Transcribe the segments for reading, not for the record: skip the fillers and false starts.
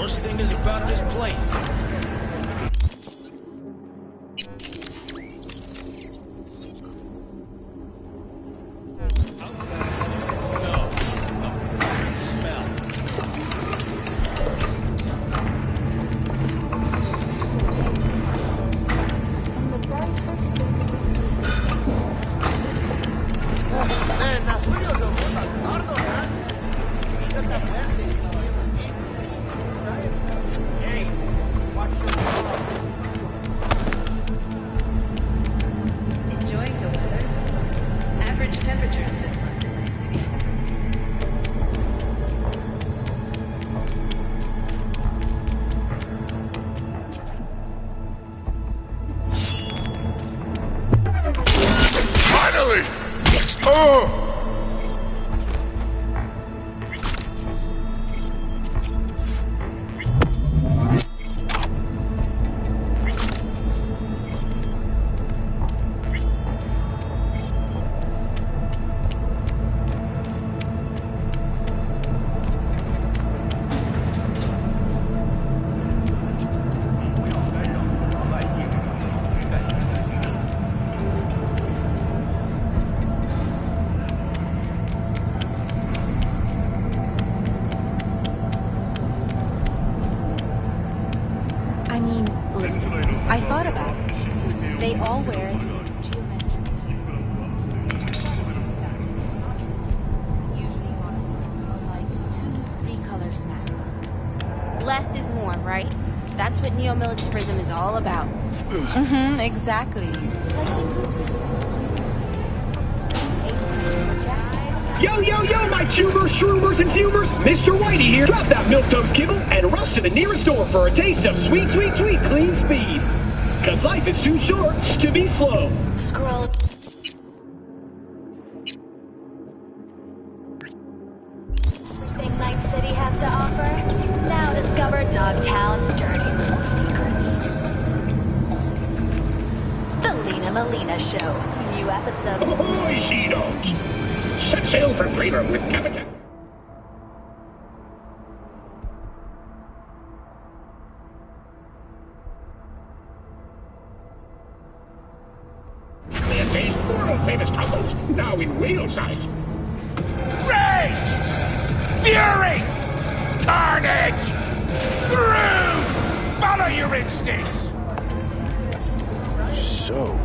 Worst thing is about this place. I thought about it. They all wear these usually like 2-3 colors max. Less is more, right? That's what neo-militarism is all about. Mm-hmm, exactly. Yo, yo, yo, my tubers, shroomers, and fumers! Mr. Whitey here. Drop that milquetoast kibble and rush to the nearest store for a taste of sweet, sweet, sweet clean speed. Cause life is too short to be slow. Scroll. Everything Night City has to offer? Now discover Dogtown's dirty little secrets. The Lena Melina Show. New episode. Ahoy, she-dogs! Set sail for flavor with Captain. These world-famous tacos, now in whale size. Rage! Fury! Carnage! Groove! Follow your instincts! So...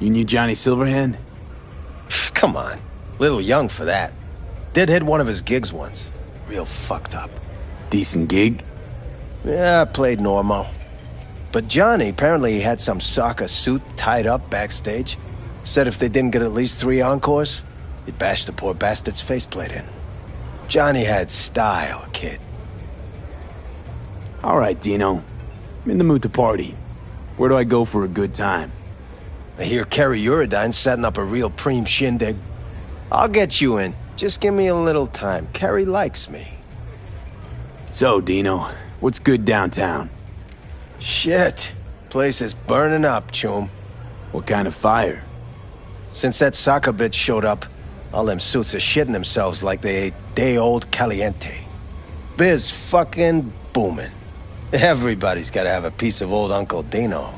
You knew Johnny Silverhand? Come on. Little young for that. Did hit one of his gigs once. Real fucked up. Decent gig? Yeah, I played normal. But Johnny apparently had some soccer suit tied up backstage. Said if they didn't get at least 3 encores, he'd bash the poor bastard's faceplate in. Johnny had style, kid. All right, Dino. I'm in the mood to party. Where do I go for a good time? I hear Kerry Uridine's setting up a real preem shindig. I'll get you in. Just give me a little time. Kerry likes me. So, Dino, what's good downtown? Shit. Place is burning up, chum. What kind of fire? Since that soccer bitch showed up, all them suits are shitting themselves like they ate day-old caliente. Biz fucking booming. Everybody's gotta have a piece of old Uncle Dino.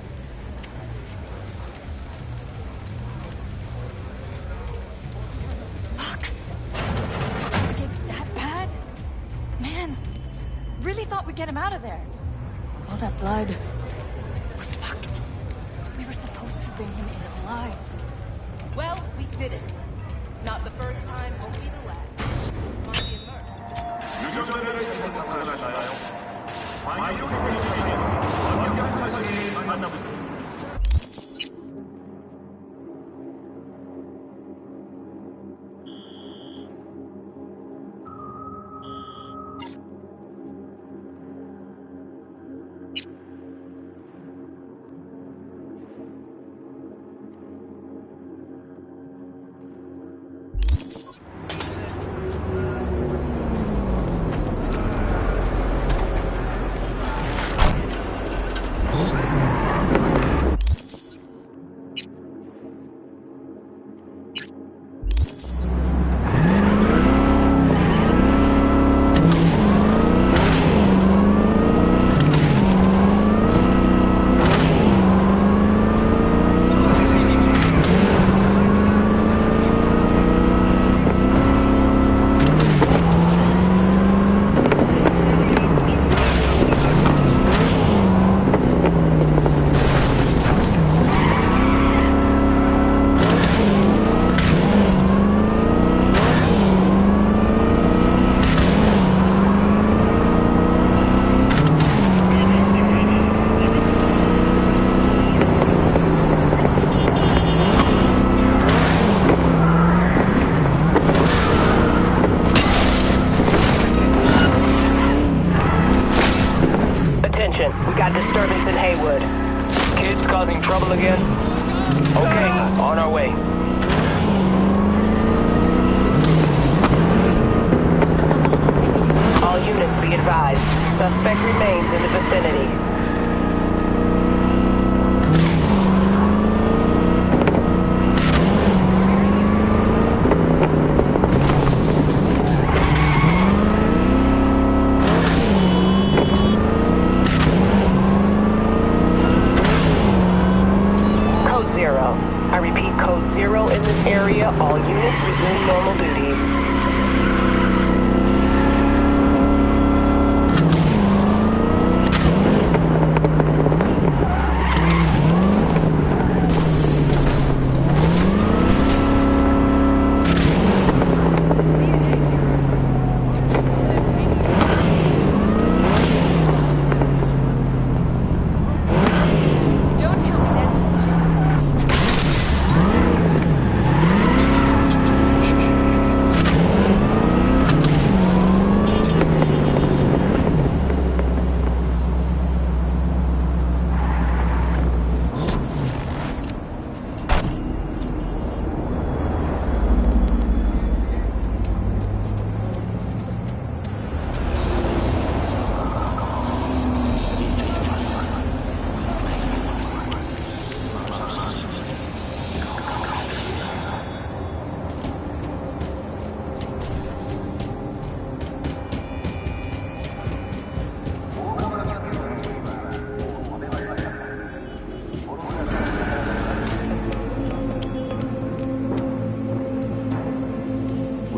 Fuck. Did it get that bad? Man, really thought we'd get him out of there. All that blood. We're fucked. We were supposed to bring him in alive. Well, we did it. Not the first time, won't be the last. Might be We got disturbance in Haywood. Kids causing trouble again? Okay, on our way. All units be advised. Suspect remains in the vicinity. I repeat, code 0 in this area. All units resume normal duties.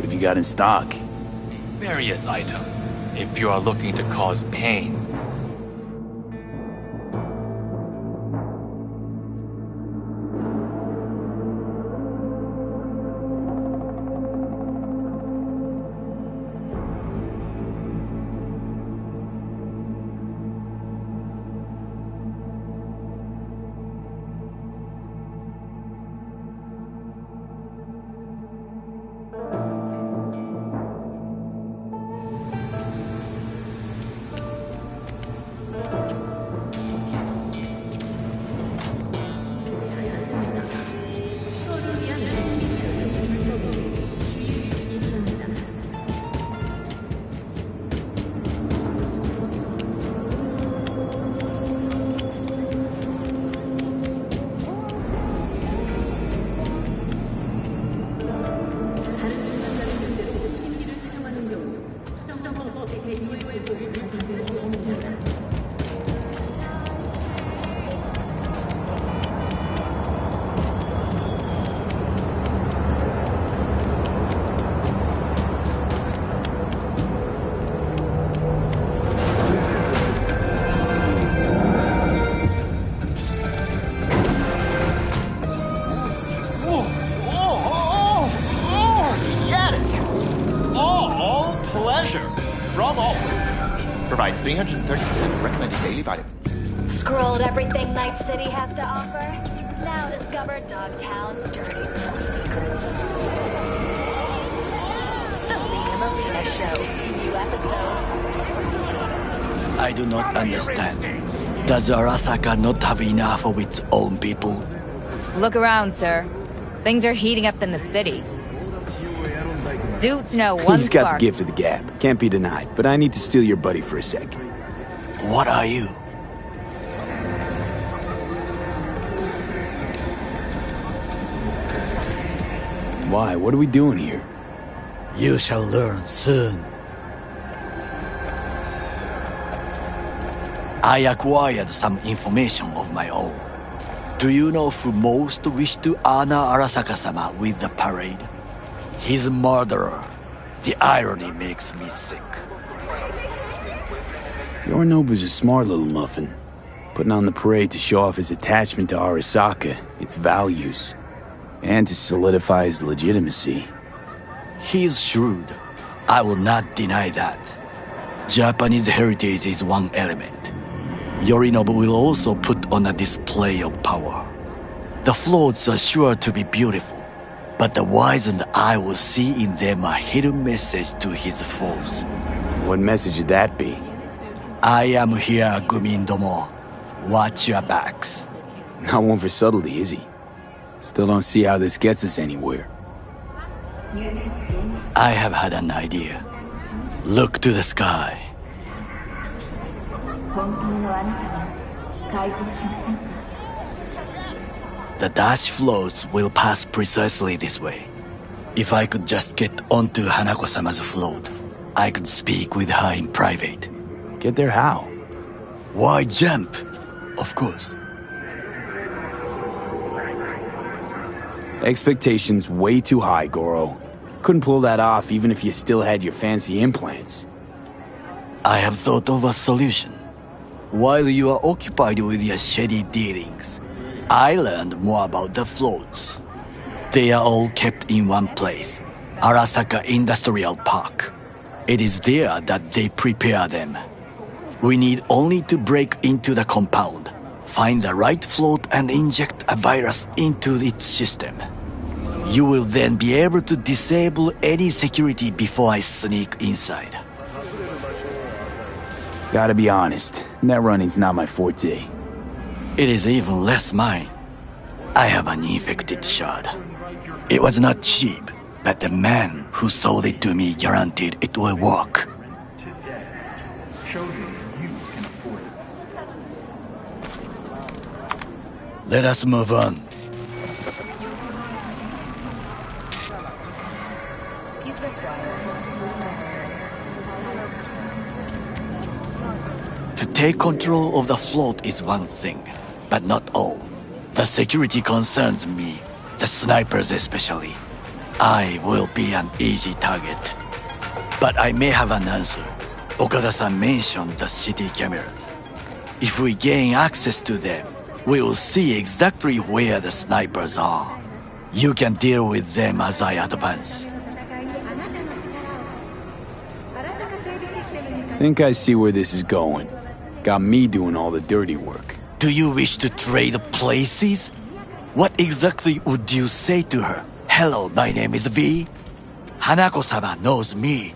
You got in stock? Various item, if you are looking to cause pain. Provides 330% of recommended daily vitamins. Scrolled everything Night City has to offer? Now discover Dogtown's dirty little secrets. The Liam Alina Show. New episodes. I do not understand. Does Arasaka not have enough of its own people? Look around, sir. Things are heating up in the city. Zoots know one He's got spark. the gift of the gab. Can't be denied. But I need to steal your buddy for a sec. What are you? Why? What are we doing here? You shall learn soon. I acquired some information of my own. Do you know who most wished to honor Arasaka-sama with the parade? His murderer. The irony makes me sick. Yorinobu's a smart little muffin. Putting on the parade to show off his attachment to Arasaka, its values, and to solidify his legitimacy. He's shrewd. I will not deny that. Japanese heritage is one element. Yorinobu will also put on a display of power. The floats are sure to be beautiful, but the wizened eye will see in them a hidden message to his foes. What message would that be? I am here, Gumindomo. Watch your backs. Not one for subtlety, is he? Still don't see how this gets us anywhere. I have had an idea. Look to the sky. The dash floats will pass precisely this way. If I could just get onto Hanako-sama's float, I could speak with her in private. Get there how? Why jump? Of course. Expectations way too high, Goro. Couldn't pull that off even if you still had your fancy implants. I have thought of a solution. While you are occupied with your shady dealings, I learned more about the floats. They are all kept in one place, Arasaka Industrial Park. It is there that they prepare them. We need only to break into the compound, find the right float and inject a virus into its system. You will then be able to disable any security before I sneak inside. Gotta be honest, net running's not my forte. It is even less mine. I have an infected shard. It was not cheap, but the man who sold it to me guaranteed it will work. Let us move on. To take control of the float is one thing, but not all. The security concerns me, the snipers especially. I will be an easy target. But I may have an answer. Okada-san mentioned the city cameras. If we gain access to them, we will see exactly where the snipers are. You can deal with them as I advance. Think I see where this is going. Got me doing all the dirty work. Do you wish to trade places? What exactly would you say to her? Hello, my name is V. Hanako-sama knows me.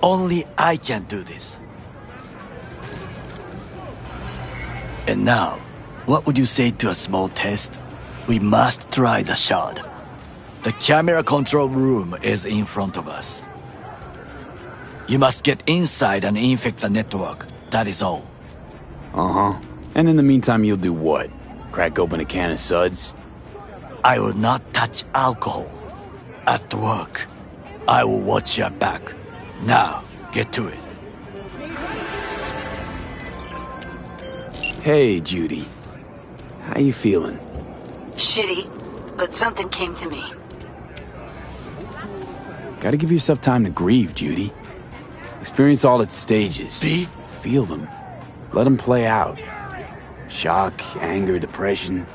Only I can do this. And now, what would you say to a small test? We must try the shard. The camera control room is in front of us. You must get inside and infect the network. That is all. Uh-huh. And in the meantime, you'll do what? Crack open a can of suds? I will not touch alcohol. At work, I will watch your back. Now, get to it. Hey, Judy. How you feeling? Shitty, but something came to me. Gotta give yourself time to grieve, Judy. Experience all its stages. See? Feel them. Let them play out. Shock, anger, depression.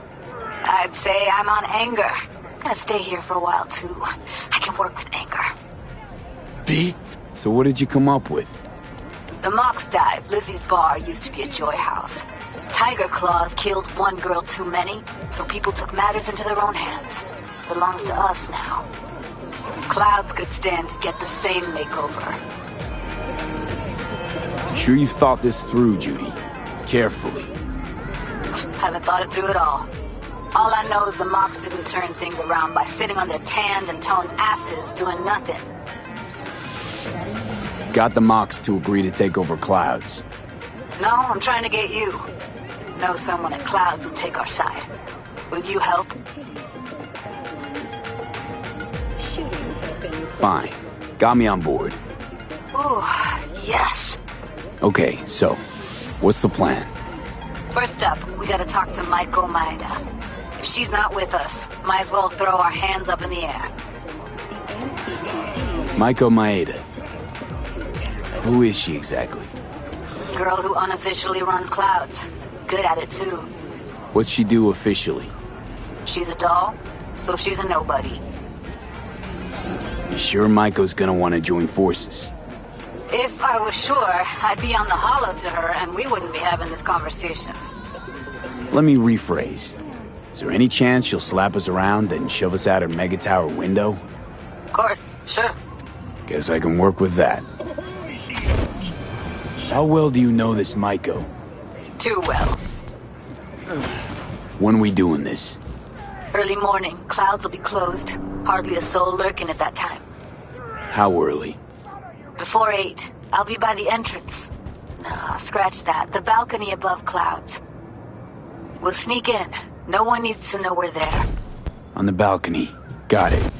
I'd say I'm on anger. I'm gonna stay here for a while, too. I can work with anger. V? So what did you come up with? The Mox Dive, Lizzie's bar, used to be a joy house. Tiger Claws killed one girl too many, so people took matters into their own hands. Belongs to us now. Clouds could stand to get the same makeover. Sure you've thought this through, Judy? Carefully. Haven't thought it through at all. All I know is the Mox didn't turn things around by sitting on their tanned and toned asses doing nothing. Got the Mox to agree to take over Clouds. No, I'm trying to get you. Know someone at Clouds who'll take our side. Will you help? Fine. Got me on board. Ooh, yes. Okay, so, what's the plan? First up, we gotta talk to Maiko Maeda. If she's not with us, might as well throw our hands up in the air. Maiko Maeda. Who is she exactly? Girl who unofficially runs Clouds. Good at it, too. What's she do officially? She's a doll, so she's a nobody. You sure Maiko's gonna want to join forces? If I was sure, I'd be on the holo to her and we wouldn't be having this conversation. Let me rephrase. Is there any chance she'll slap us around and shove us out her mega tower window? Of course, sure. Guess I can work with that. How well do you know this Maiko? Too well. When we doing this? Early morning, Clouds will be closed. Hardly a soul lurking at that time. How early? Before 8. I'll be by the entrance. Nah, scratch that. The balcony above Clouds. We'll sneak in. No one needs to know we're there. On the balcony. Got it.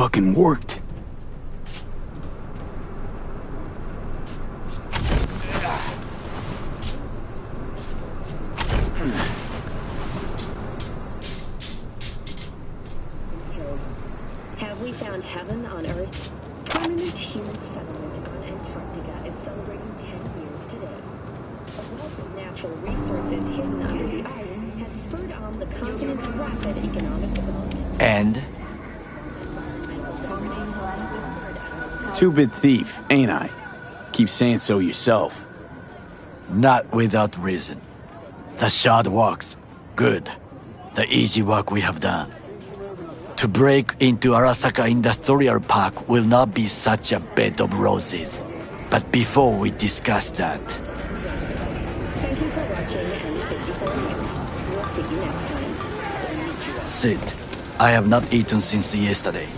Fucking worked. Have we found heaven on Earth? Permanent human settlement on Antarctica is celebrating 10 years today. A wealth of natural resources hidden under the ice has spurred on the continent's rapid economic development. And? Two-bit thief, ain't I? Keep saying so yourself. Not without reason. The shard works. Good. The easy work we have done. To break into Arasaka Industrial Park will not be such a bed of roses. But before we discuss that... Thank you for watching and thank you for the We'll see you next time. Sid, I have not eaten since yesterday.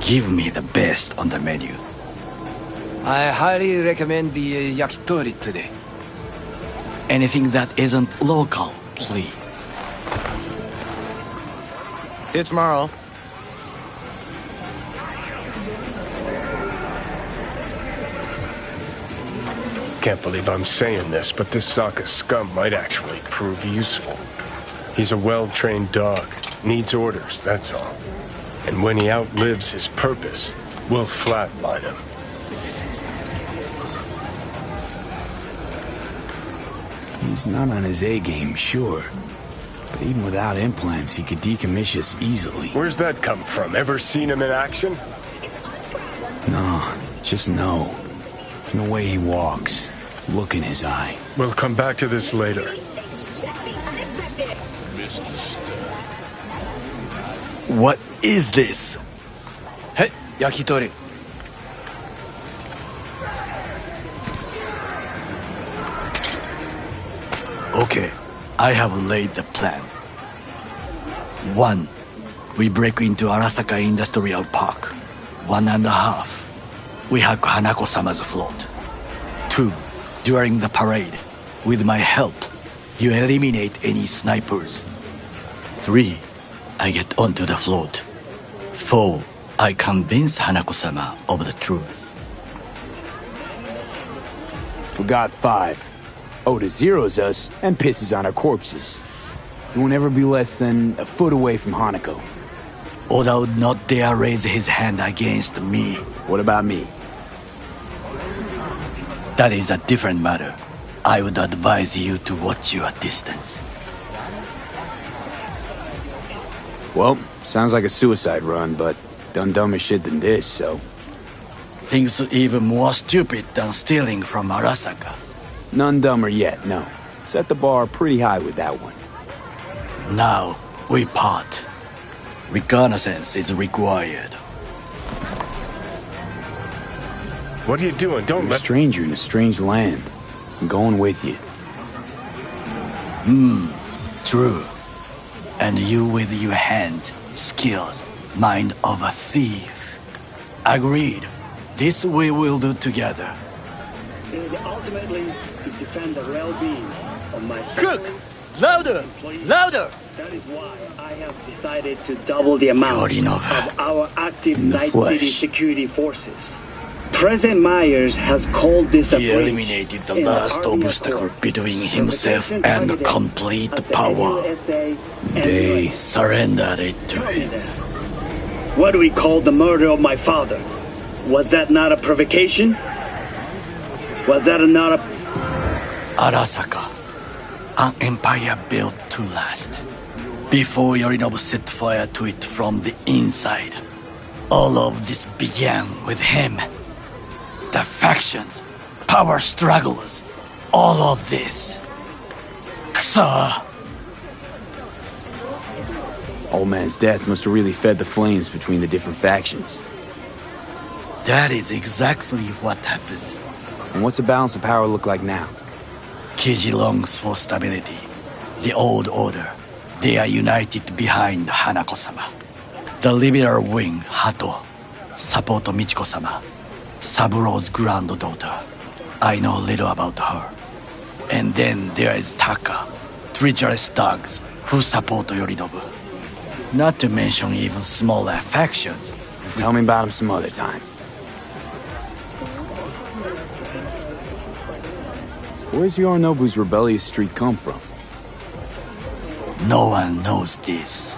Give me the best on the menu. I highly recommend the yakitori today. Anything that isn't local, please. See you tomorrow. Can't believe I'm saying this, but this Sokka scum might actually prove useful. He's a well-trained dog. Needs orders, that's all. And when he outlives his purpose, we'll flatline him. He's not on his A-game, sure. But even without implants, he could decommission us easily. Where's that come from? Ever seen him in action? No, just no. From the way he walks, look in his eye. We'll come back to this later. What is this? Hey, yakitori. Okay, I have laid the plan. 1. We break into Arasaka Industrial Park. 1.5. We hack Hanako-sama's float. 2. During the parade, with my help, you eliminate any snipers. 3. I get onto the float. 4. I convince Hanako-sama of the truth. Forgot 5. Oda zeroes us and pisses on our corpses. He won't ever be less than a foot away from Hanako. Oda would not dare raise his hand against me. What about me? That is a different matter. I would advise you to watch your distance. Well, sounds like a suicide run, but done dumber shit than this, so... Things even more stupid than stealing from Arasaka. None dumber yet, no. Set the bar pretty high with that one. Now, we part. Reconnaissance is required. What are you doing? Don't You're a stranger in a strange land. I'm going with you. True. And you with your hands, skills, mind of a thief. Agreed. This we will do together. It is ultimately to defend the well-being of my Cook! Louder! Louder! That is why I have decided to double the amount of our active Night City security forces. President Myers has called this a He breach eliminated the last obstacle between himself and complete power. They surrendered it to him. What do we call the murder of my father? Was that not a provocation? Was that not a... Arasaka, an empire built to last. Before Yorinobu set fire to it from the inside, all of this began with him. The factions, power struggles, all of this. Ksa! Old man's death must have really fed the flames between the different factions. That is exactly what happened. And what's the balance of power look like now? Kiji longs for stability. The old order. They are united behind Hanako-sama. The liberal wing, Hato, support Michiko-sama, Saburo's granddaughter. I know little about her. And then there is Taka, treacherous thugs who support Yorinobu. Not to mention even smaller factions. Tell me about them some other time. Where's Yorinobu's rebellious streak come from? No one knows this.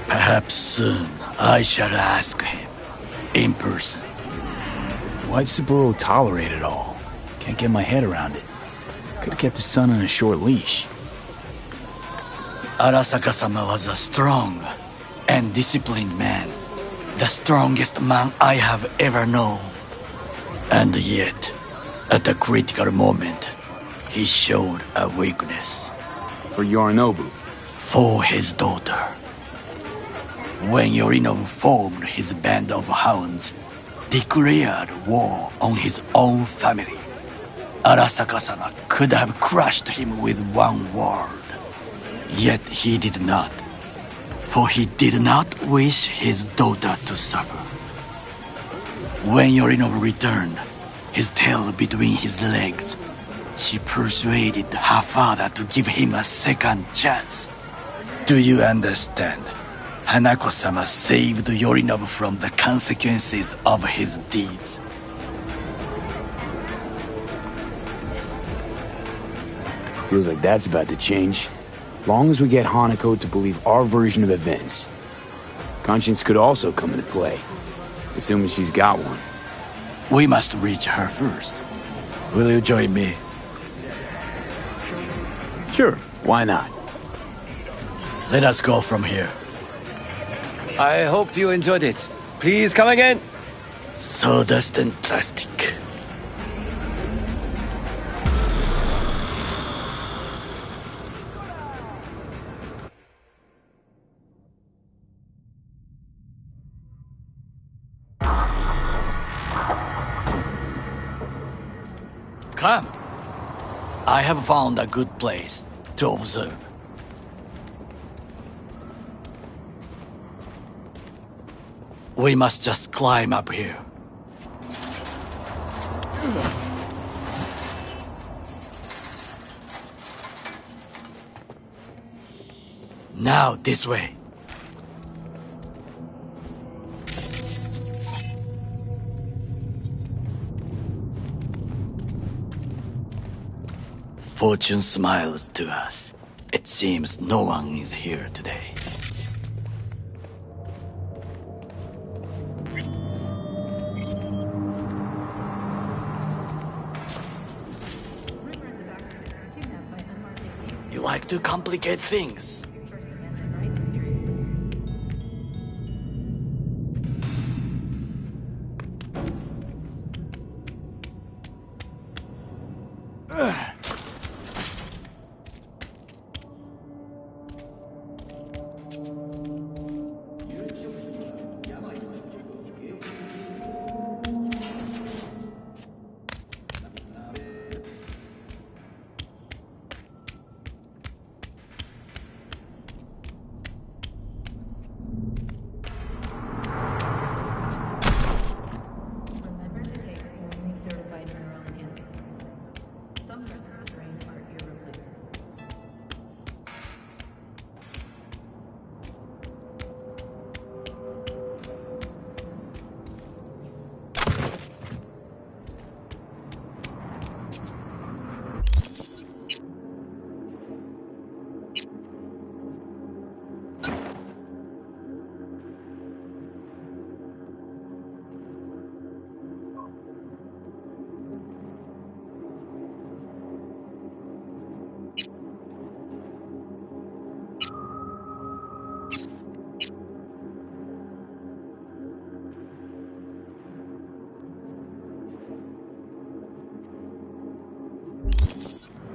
Perhaps soon I shall ask him in person. Why'd Saburo tolerate it all? Can't get my head around it. Could've kept his son on a short leash. Arasaka-sama was a strong and disciplined man. The strongest man I have ever known. And yet, at a critical moment, he showed a weakness. For Yorinobu? For his daughter. When Yorinobu formed his band of hounds, declared war on his own family, Arasaka-sama could have crushed him with one word. Yet he did not. For he did not wish his daughter to suffer. When Yorinobu returned, his tail between his legs, she persuaded her father to give him a second chance. Do you understand? Hanako-sama saved Yorinobu from the consequences of his deeds. Feels like that's about to change. Long as we get Hanako to believe our version of events. Conscience could also come into play, assuming she's got one. We must reach her first. Will you join me? Sure, why not? Let us go from here. I hope you enjoyed it. Please come again. Sawdust and plastic. Come. I have found a good place to observe. We must just climb up here. Now this way. Fortune smiles to us. It seems no one is here today. You like to complicate things.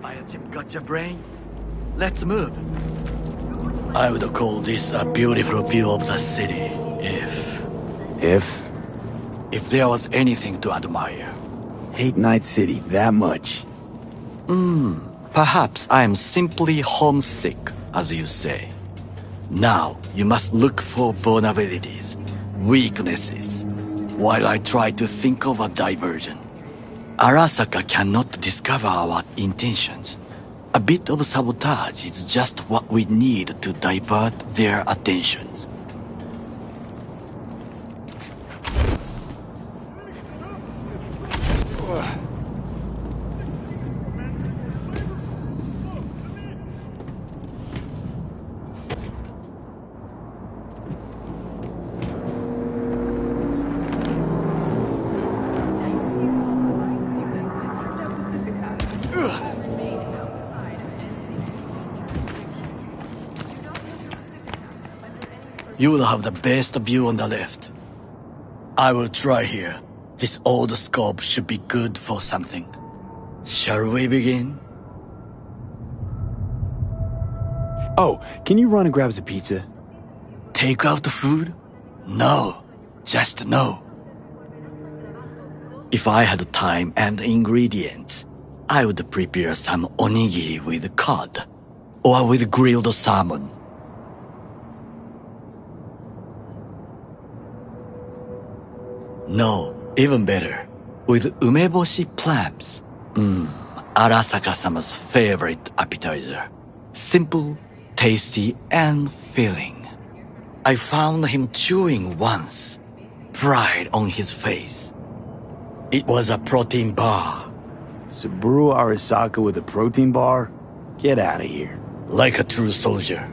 Biochip got your brain? Let's move. I would call this a beautiful view of the city, if there was anything to admire. Hate Night City that much. Perhaps I am simply homesick, as you say. Now, you must look for vulnerabilities, weaknesses, while I try to think of a diversion. Arasaka cannot discover our intentions. A bit of sabotage is just what we need to divert their attentions. You will have the best view on the left. I will try here. This old scope should be good for something. Shall we begin? Oh, can you run and grab us a pizza? Take out the food? No. Just no. If I had time and ingredients, I would prepare some onigiri with cod, or with grilled salmon. No, even better, with umeboshi clams. Arasaka-sama's favorite appetizer. Simple, tasty, and filling. I found him chewing once. Pride on his face. It was a protein bar. Saburo Arasaka with a protein bar? Get out of here. Like a true soldier.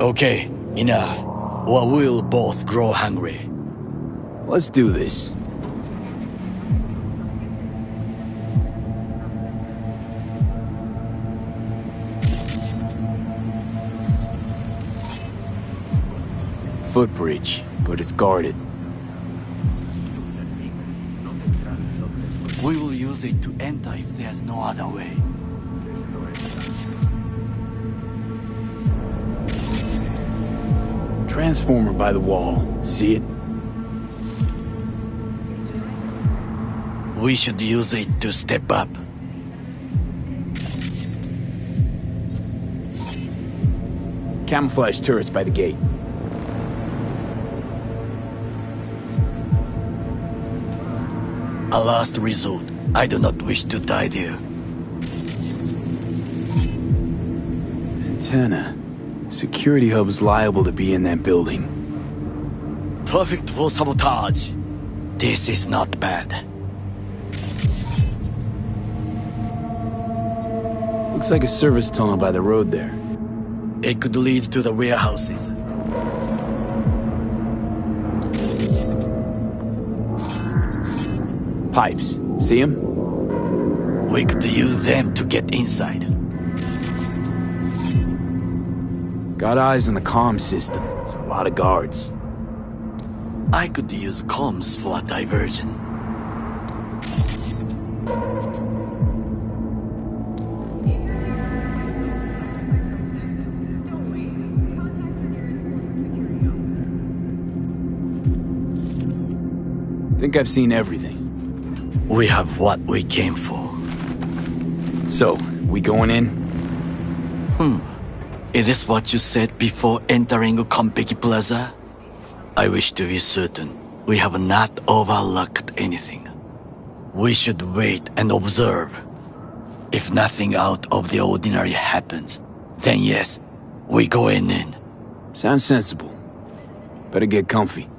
Okay, enough, or we'll both grow hungry. Let's do this. Footbridge, but it's guarded. We will use it to enter if there's no other way. Transformer by the wall. See it? We should use it to step up. Camouflage turrets by the gate. A last resort. I do not wish to die there. Antenna. Security hub's liable to be in that building. Perfect for sabotage. This is not bad. Looks like a service tunnel by the road there. It could lead to the warehouses. Pipes. See them? We could use them to get inside. Got eyes on the comm system. It's a lot of guards. I could use comms for a diversion. Think I've seen everything. We have what we came for. So, we going in? Is this what you said before entering Konpeki Plaza? I wish to be certain we have not overlooked anything. We should wait and observe. If nothing out of the ordinary happens, then yes, we going in. Sounds sensible. Better get comfy.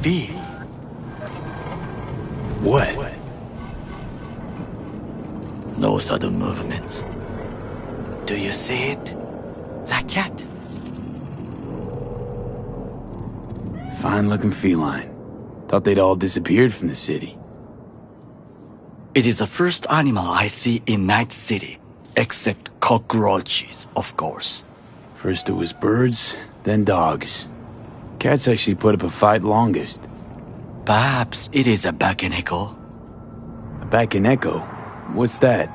B. What? No sudden movements. Do you see it? The cat. Fine-looking feline. Thought they'd all disappeared from the city. It is the first animal I see in Night City, except cockroaches, of course. First it was birds, then dogs. Cats actually put up a fight longest. Perhaps it is a bakeneko. A bakeneko? What's that?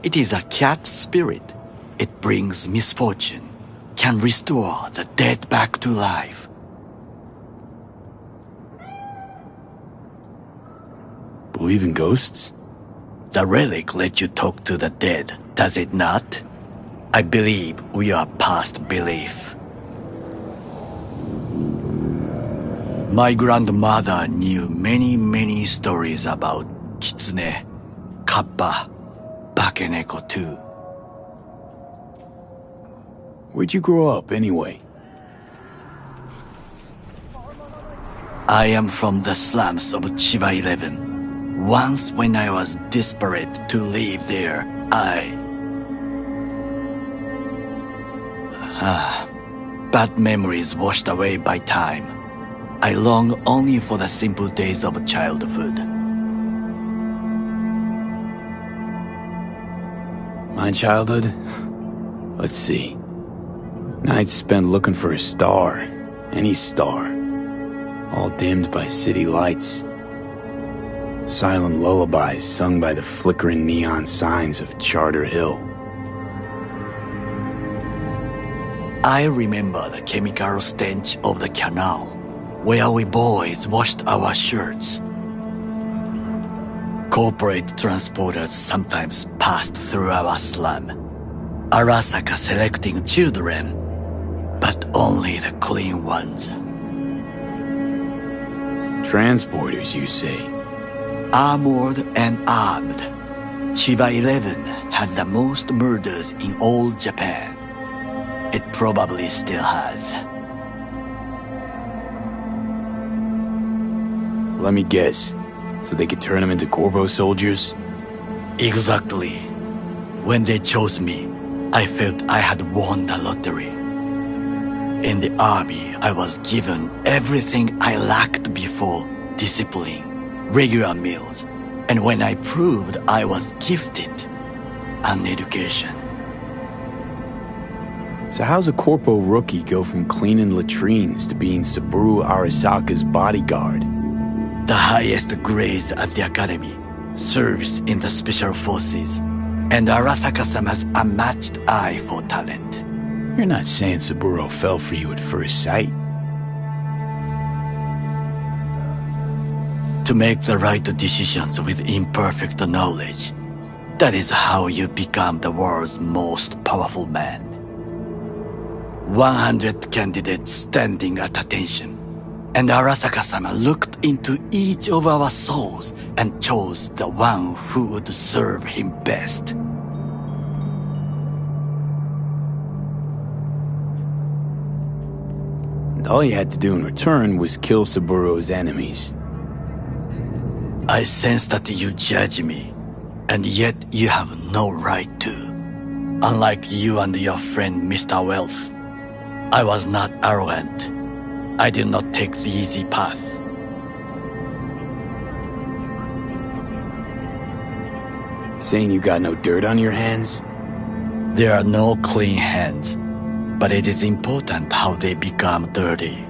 It is a cat spirit. It brings misfortune, can restore the dead back to life. Believe in ghosts? The relic lets you talk to the dead, does it not? I believe we are past belief. My grandmother knew many stories about kitsune, kappa, bakeneko too. Where'd you grow up, anyway? I am from the slums of Chiba 11. Once when I was desperate to live there, bad memories washed away by time. I long only for the simple days of childhood. My childhood? Let's see. Nights spent looking for a star. Any star. All dimmed by city lights. Silent lullabies sung by the flickering neon signs of Charter Hill. I remember the chemical stench of the canal, where we boys washed our shirts. Corporate transporters sometimes passed through our slum, Arasaka selecting children, but only the clean ones. Transporters, you say? Armored and armed. Chiba 11 has the most murders in all Japan. It probably still has. Let me guess. So they could turn them into Corvo soldiers? Exactly. When they chose me, I felt I had won the lottery. In the army, I was given everything I lacked before: discipline, regular meals, and when I proved I was gifted, an education. So how's a corpo rookie go from cleaning latrines to being Saburo Arasaka's bodyguard? The highest grades at the academy, service in the special forces. And Arasaka-sama's unmatched eye for talent. You're not saying Saburo fell for you at first sight? To make the right decisions with imperfect knowledge. That is how you become the world's most powerful man. 100 candidates standing at attention. And Arasaka-sama looked into each of our souls and chose the one who would serve him best. And all you had to do in return was kill Saburo's enemies. I sense that you judge me, and yet you have no right to. Unlike you and your friend Mr. Wells, I was not arrogant. I did not take the easy path. Saying you got no dirt on your hands? There are no clean hands, but it is important how they become dirty.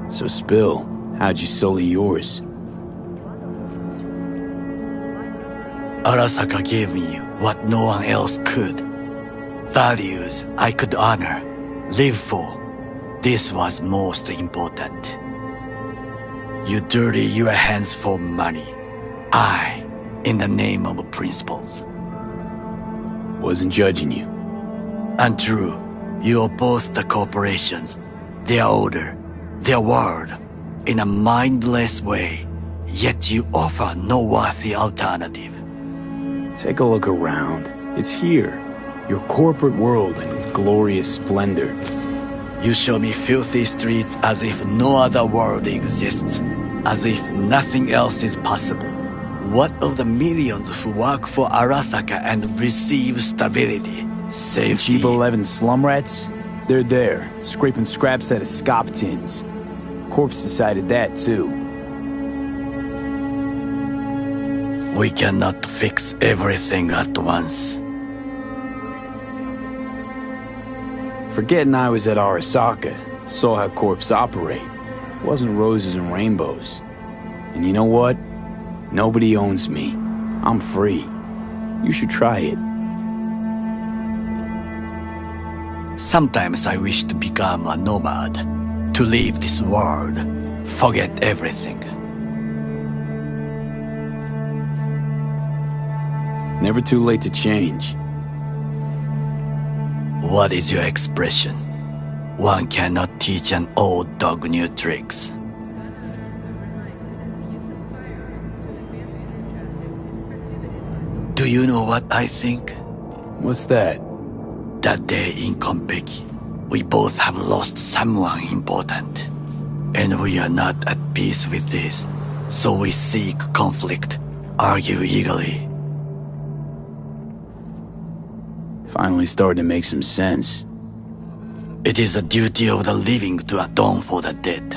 So spill, how'd you sully yours? Arasaka gave me what no one else could. Values I could honor, live for. This was most important. You dirty your hands for money. I, in the name of principles. Wasn't judging you. Untrue. You oppose the corporations, their order, their word, in a mindless way, yet you offer no worthy alternative. Take a look around. It's here. Your corporate world and its glorious splendor. You show me filthy streets as if no other world exists, as if nothing else is possible. What of the millions who work for Arasaka and receive stability, safety? Cheap 11 slum rats? They're there, scraping scraps out of scop tins. Corpse decided that too. We cannot fix everything at once. Forgetting I was at Arasaka, saw how corps operate. It wasn't roses and rainbows. And you know what? Nobody owns me. I'm free. You should try it. Sometimes I wish to become a nomad, to leave this world, forget everything. Never too late to change. What is your expression? One cannot teach an old dog new tricks. Do you know what I think? What's that? That day in Konpeki, we both have lost someone important. And we are not at peace with this. So we seek conflict, argue eagerly. Finally starting to make some sense. It is the duty of the living to atone for the dead.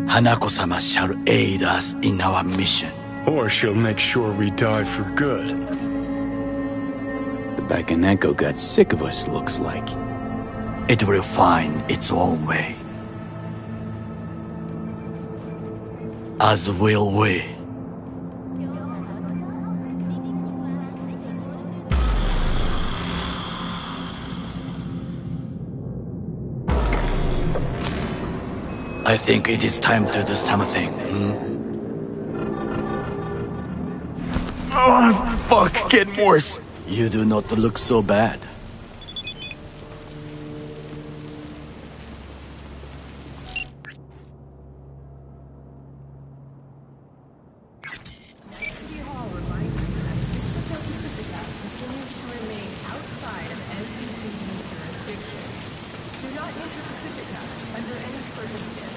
Hanako-sama shall aid us in our mission. Or she'll make sure we die for good. The Bakaneko got sick of us, looks like. It will find its own way. As will we. I think it is time to do something, Oh, fuck, getting worse. You do not look so bad. Do not enter Pacifica under any circumstances.